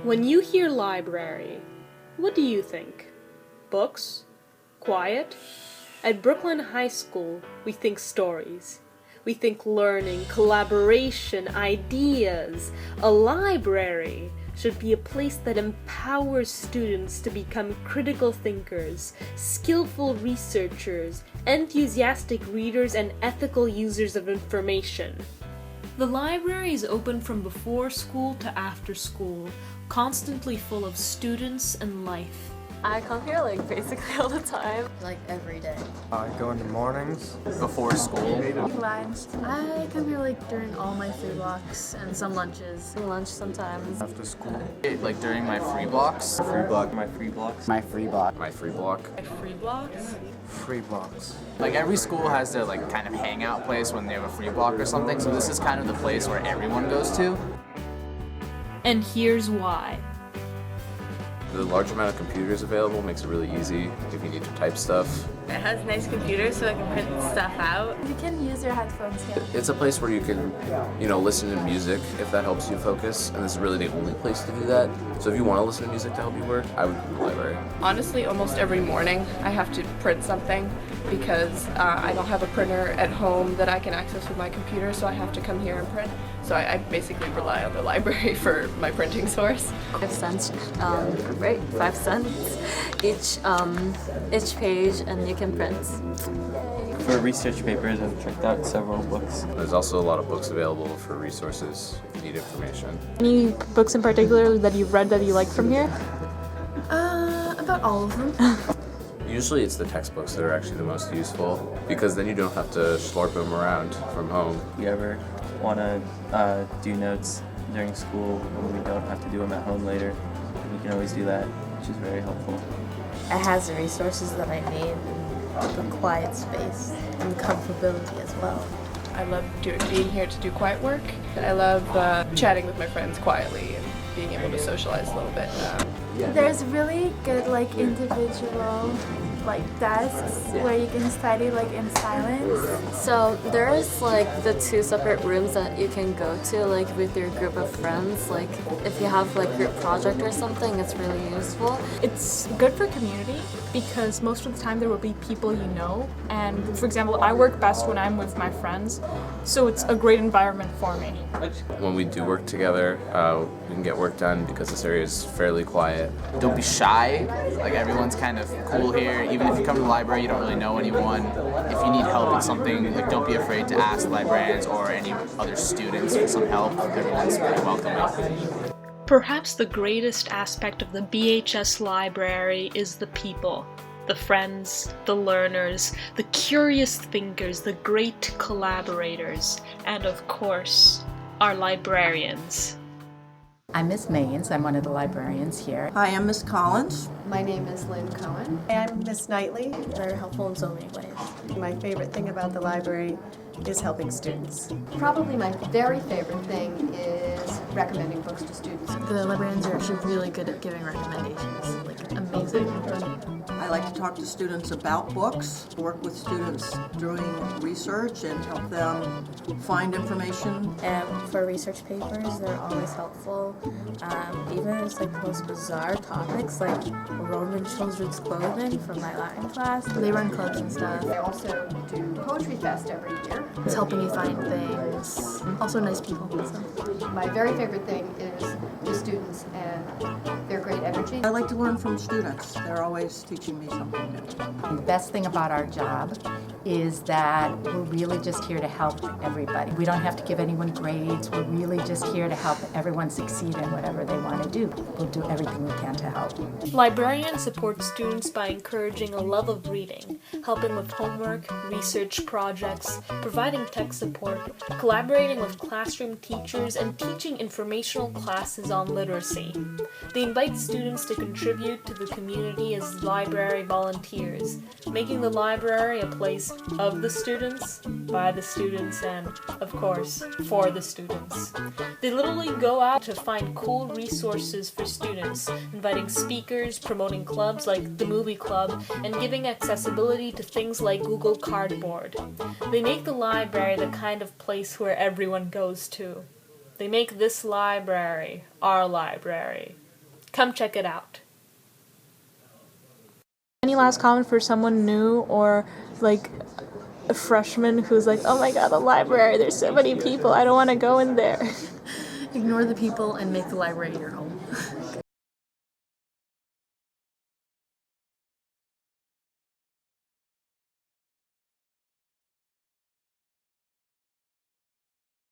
When you hear library, what do you think? Books? Quiet? At Brookline High School, we think stories. We think learning, collaboration, ideas. A library should be a place that empowers students to become critical thinkers, skillful researchers, enthusiastic readers, and ethical users of information. The library is open from before school to after school, constantly full of students and life. I come here like basically all the time. Like every day. I go in the mornings. Before school. Lunch. I come here like during all my free blocks and some lunches. Lunch sometimes. After school. Like during my free blocks. Free block. My free blocks. My free block. My free block. Free blocks? Free blocks. Like every school has their like kind of hangout place when they have a free block or something, so this is kind of the place where everyone goes to. And here's why. The large amount of computers available makes it really easy if you need to type stuff. It has nice computers so I can print stuff out. You can use your headphones here. It's a place where you can, listen to music if that helps you focus, and this is really the only place to do that. So if you want to listen to music to help you work, I would go to the library. Honestly, almost every morning I have to print something because I don't have a printer at home that I can access with my computer, so I have to come here and print. So I basically rely on the library for my printing source. 5 cents, right? 5 cents each page, and you can print. For research papers, I've checked out several books. There's also a lot of books available for resources if you need information. Any books in particular that you've read that you like from here? About all of them. Usually it's the textbooks that are actually the most useful, because then you don't have to slurp them around from home. If you ever want to do notes during school when we don't have to do them at home later, we can always do that, which is very helpful. It has the resources that I need, the quiet space, and comfortability as well. I love being here to do quiet work. I love chatting with my friends quietly and being able to socialize a little bit. There's really good individual desks where you can study in silence. So there's the 2 separate rooms that you can go to with your group of friends. If you have group project or something, it's really useful. It's good for community because most of the time there will be people you know, and for example, I work best when I'm with my friends, so it's a great environment for me. When we do work together, we can get work done because this area is fairly quiet. Don't be shy. Everyone's kind of cool here. Even if you come to the library, you don't really know anyone. If you need help with something, don't be afraid to ask librarians or any other students for some help. Everyone's really welcoming. Perhaps the greatest aspect of the BHS Library is the people. The friends, the learners, the curious thinkers, the great collaborators, and of course, our librarians. I'm Miss Maines. I'm one of the librarians here. Hi, I'm Miss Collins. My name is Lynne Cohen. I'm Miss Knightley. Very helpful in so many ways. My favorite thing about the library is helping students. Probably my very favorite thing is recommending books to students. The librarians are actually really good at giving recommendations. Amazing. I like to talk to students about books, work with students doing research and help them find information. And for research papers, they're always helpful. Even if it's the most bizarre topics like Roman children's clothing from my Latin class. They run clubs and stuff. They also do Poetry Fest every year. It's helping you find things. Also nice people. So. My very favorite thing is the students and their great energy. I like to learn from students. They're always teaching me something new. The best thing about our job is that we're really just here to help everybody. We don't have to give anyone grades. We're really just here to help everyone succeed in whatever they want to do. We'll do everything we can to help. Librarians support students by encouraging a love of reading, helping with homework, research projects, providing tech support, collaborating with classroom teachers, and teaching informational classes on literacy. They invite students to contribute to the community as library volunteers, making the library a place of the students, by the students, and, of course, for the students. They literally go out to find cool resources for students, inviting speakers, promoting clubs like the movie club, and giving accessibility to things like Google Cardboard. They make the library the kind of place where everyone goes to. They make this library our library. Come check it out. Any last comment for someone new or like a freshman who's like, oh my god, the library, there's so many people, I don't want to go in there? Ignore the people and make the library your home.